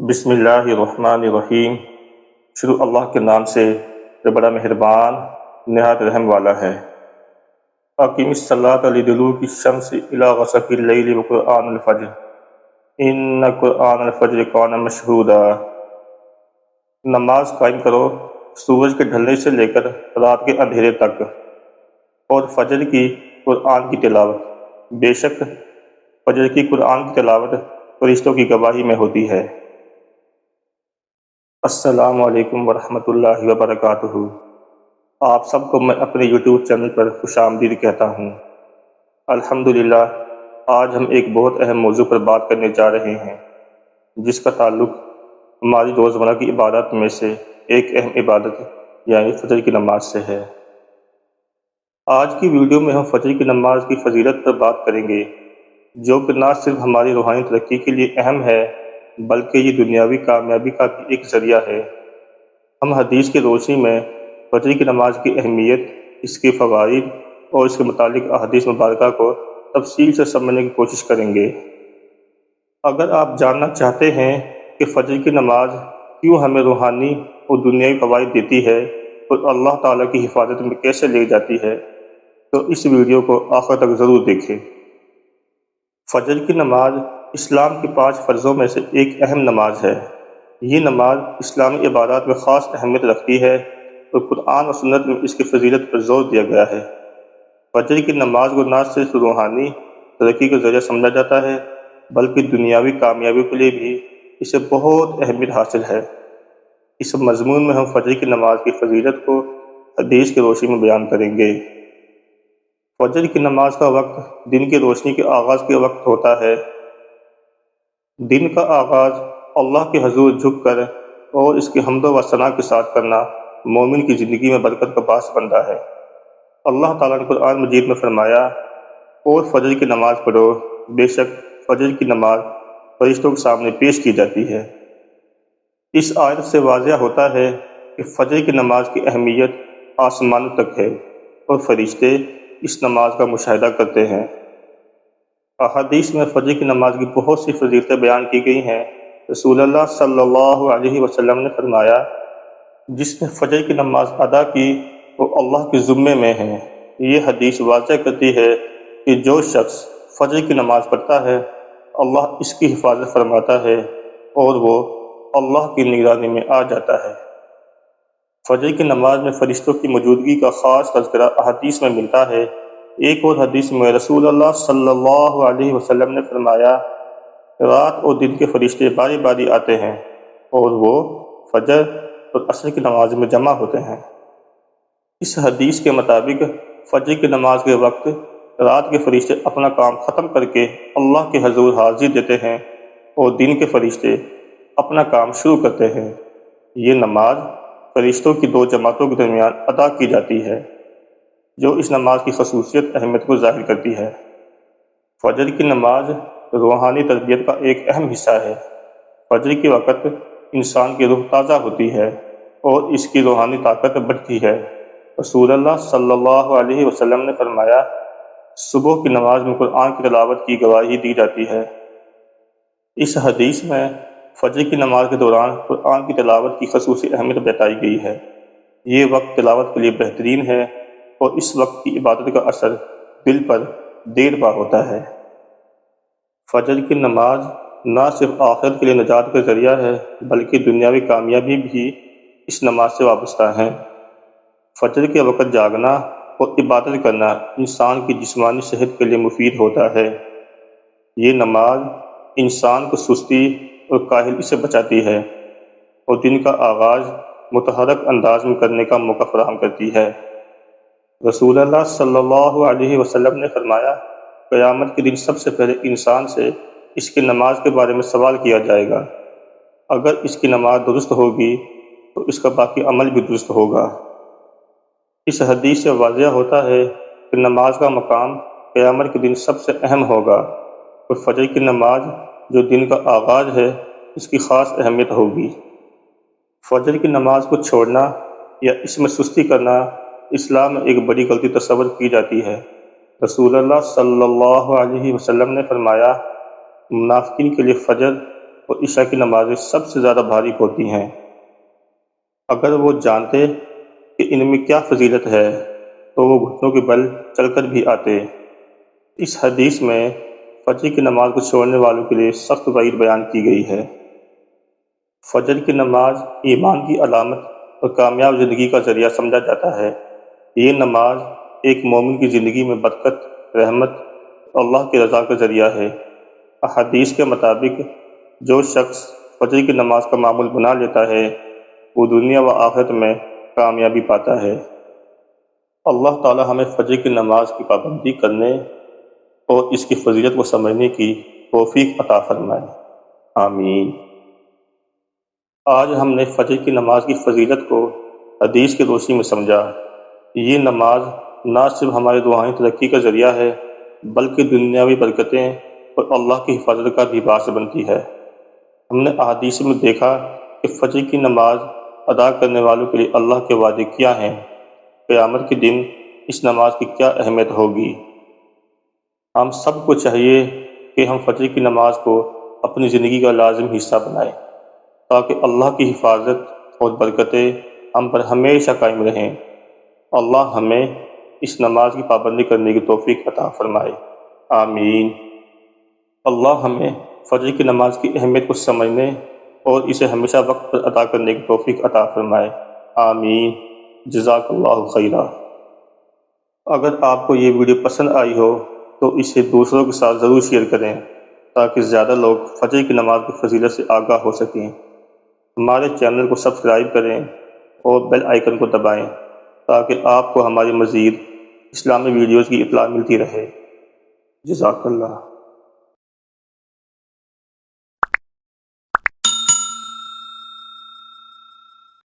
بسم اللہ الرحمن الرحیم۔ شروع اللہ کے نام سے جو بڑا مہربان نہایت رحم والا ہے۔ اقیم الصلاۃ لدلوک الشمس الی غسق اللیل وقرآن الفجر ان قرآن الفجر کان مشہودا۔ نماز قائم کرو سورج کے ڈھلنے سے لے کر رات کے اندھیرے تک، اور فجر کی قرآن کی تلاوت، بے شک فجر کی قرآن کی تلاوت فرشتوں کی گواہی میں ہوتی ہے۔ السلام علیکم ورحمۃ اللہ وبرکاتہ۔ آپ سب کو میں اپنے یوٹیوب چینل پر خوش آمدید کہتا ہوں۔ الحمدللہ، آج ہم ایک بہت اہم موضوع پر بات کرنے جا رہے ہیں، جس کا تعلق ہماری روزمرہ کی عبادات میں سے ایک اہم عبادت یعنی فجر کی نماز سے ہے۔ آج کی ویڈیو میں ہم فجر کی نماز کی فضیلت پر بات کریں گے، جو کہ نہ صرف ہماری روحانی ترقی کے لیے اہم ہے بلکہ یہ دنیاوی کامیابی کا بھی ایک ذریعہ ہے۔ ہم حدیث کی روشنی میں فجر کی نماز کی اہمیت، اس کے فوائد اور اس کے متعلق احادیث مبارکہ کو تفصیل سے سمجھنے کی کوشش کریں گے۔ اگر آپ جاننا چاہتے ہیں کہ فجر کی نماز کیوں ہمیں روحانی اور دنیاوی فوائد دیتی ہے اور اللہ تعالیٰ کی حفاظت میں کیسے لے جاتی ہے، تو اس ویڈیو کو آخر تک ضرور دیکھیں۔ فجر کی نماز اسلام کی 5 فرضوں میں سے ایک اہم نماز ہے۔ یہ نماز اسلامی عبادات میں خاص اہمیت رکھتی ہے اور قرآن و سنت میں اس کی فضیلت پر زور دیا گیا ہے۔ فجر کی نماز کو نہ صرف روحانی ترقی کا ذریعہ سمجھا جاتا ہے بلکہ دنیاوی کامیابی کے لیے بھی اسے بہت اہمیت حاصل ہے۔ اس مضمون میں ہم فجر کی نماز کی فضیلت کو حدیث کی روشنی میں بیان کریں گے۔ فجر کی نماز کا وقت دن کی روشنی کے آغاز کے وقت ہوتا ہے۔ دن کا آغاز اللہ کے حضور جھک کر اور اس کی حمد و ثنا کے ساتھ کرنا مومن کی زندگی میں برکت کا باعث بنتا ہے۔ اللہ تعالیٰ نے قرآن مجید میں فرمایا، اور فجر کی نماز پڑھو، بے شک فجر کی نماز فرشتوں کے سامنے پیش کی جاتی ہے۔ اس آیت سے واضح ہوتا ہے کہ فجر کی نماز کی اہمیت آسمانوں تک ہے اور فرشتے اس نماز کا مشاہدہ کرتے ہیں۔ احادیث میں فجر کی نماز کی بہت سی فضیلتیں بیان کی گئی ہیں۔ رسول اللہ صلی اللہ علیہ وسلم نے فرمایا، جس نے فجر کی نماز ادا کی وہ اللہ کے ذمے میں ہے۔ یہ حدیث واضح کرتی ہے کہ جو شخص فجر کی نماز پڑھتا ہے اللہ اس کی حفاظت فرماتا ہے اور وہ اللہ کی نگرانی میں آ جاتا ہے۔ فجر کی نماز میں فرشتوں کی موجودگی کا خاص تذکرہ احادیث میں ملتا ہے۔ ایک اور حدیث میں رسول اللہ صلی اللہ علیہ وسلم نے فرمایا، رات اور دن کے فرشتے باری باری آتے ہیں اور وہ فجر اور عصر کی نماز میں جمع ہوتے ہیں۔ اس حدیث کے مطابق فجر کی نماز کے وقت رات کے فرشتے اپنا کام ختم کر کے اللہ کے حضور حاضر دیتے ہیں اور دن کے فرشتے اپنا کام شروع کرتے ہیں۔ یہ نماز فرشتوں کی 2 جماعتوں کے درمیان ادا کی جاتی ہے، جو اس نماز کی خصوصیت اہمیت کو ظاہر کرتی ہے۔ فجر کی نماز روحانی تربیت کا ایک اہم حصہ ہے۔ فجر کے وقت انسان کی روح تازہ ہوتی ہے اور اس کی روحانی طاقت بڑھتی ہے۔ رسول اللہ صلی اللہ علیہ وسلم نے فرمایا، صبح کی نماز میں قرآن کی تلاوت کی گواہی دی جاتی ہے۔ اس حدیث میں فجر کی نماز کے دوران قرآن کی تلاوت کی خصوصی اہمیت بتائی گئی ہے۔ یہ وقت تلاوت کے لیے بہترین ہے اور اس وقت کی عبادت کا اثر دل پر دیر پا ہوتا ہے۔ فجر کی نماز نہ صرف آخرت کے لیے نجات کا ذریعہ ہے بلکہ دنیاوی کامیابی بھی اس نماز سے وابستہ ہے۔ فجر کے وقت جاگنا اور عبادت کرنا انسان کی جسمانی صحت کے لیے مفید ہوتا ہے۔ یہ نماز انسان کو سستی اور کاہلی سے بچاتی ہے اور دن کا آغاز متحرک انداز میں کرنے کا موقع فراہم کرتی ہے۔ رسول اللہ صلی اللہ علیہ وسلم نے فرمایا، قیامت کے دن سب سے پہلے انسان سے اس کی نماز کے بارے میں سوال کیا جائے گا۔ اگر اس کی نماز درست ہوگی تو اس کا باقی عمل بھی درست ہوگا۔ اس حدیث سے واضح ہوتا ہے کہ نماز کا مقام قیامت کے دن سب سے اہم ہوگا اور فجر کی نماز جو دن کا آغاز ہے اس کی خاص اہمیت ہوگی۔ فجر کی نماز کو چھوڑنا یا اس میں سستی کرنا اسلام میں ایک بڑی غلطی تصور کی جاتی ہے۔ رسول اللہ صلی اللہ علیہ وسلم نے فرمایا، منافقین کے لیے فجر اور عشاء کی نمازیں سب سے زیادہ بھاری ہوتی ہیں۔ اگر وہ جانتے کہ ان میں کیا فضیلت ہے تو وہ گھٹنوں کے بل چل کر بھی آتے۔ اس حدیث میں فجر کی نماز کو چھوڑنے والوں کے لیے سخت وعید بیان کی گئی ہے۔ فجر کی نماز ایمان کی علامت اور کامیاب زندگی کا ذریعہ سمجھا جاتا ہے۔ یہ نماز ایک مومن کی زندگی میں برکت، رحمت اور اللہ کی رضا کا ذریعہ ہے۔ احادیث کے مطابق جو شخص فجر کی نماز کا معمول بنا لیتا ہے وہ دنیا و آخرت میں کامیابی پاتا ہے۔ اللہ تعالی ہمیں فجر کی نماز کی پابندی کرنے اور اس کی فضیلت کو سمجھنے کی توفیق عطا فرمائے، آمین۔ آج ہم نے فجر کی نماز کی فضیلت کو حدیث کی روشنی میں سمجھا۔ یہ نماز نہ صرف ہماری روحانی ترقی کا ذریعہ ہے بلکہ دنیاوی برکتیں اور اللہ کی حفاظت کا بھی باعث بنتی ہے۔ ہم نے احادیث میں دیکھا کہ فجر کی نماز ادا کرنے والوں کے لیے اللہ کے وعدے کیا ہیں، قیامت کے دن اس نماز کی کیا اہمیت ہوگی۔ ہم سب کو چاہیے کہ ہم فجر کی نماز کو اپنی زندگی کا لازم حصہ بنائیں تاکہ اللہ کی حفاظت اور برکتیں ہم پر ہمیشہ قائم رہیں۔ اللہ ہمیں اس نماز کی پابندی کرنے کی توفیق عطا فرمائے، آمین۔ اللہ ہمیں فجر کی نماز کی اہمیت کو سمجھنے اور اسے ہمیشہ وقت پر ادا کرنے کی توفیق عطا فرمائے، آمین۔ جزاک اللہ خیرہ۔ اگر آپ کو یہ ویڈیو پسند آئی ہو تو اسے دوسروں کے ساتھ ضرور شیئر کریں تاکہ زیادہ لوگ فجر کی نماز کی فضیلت سے آگاہ ہو سکیں۔ ہمارے چینل کو سبسکرائب کریں اور بیل آئیکن کو دبائیں تاکہ آپ کو ہماری مزید اسلامی ویڈیوز کی اطلاع ملتی رہے۔ جزاک اللہ۔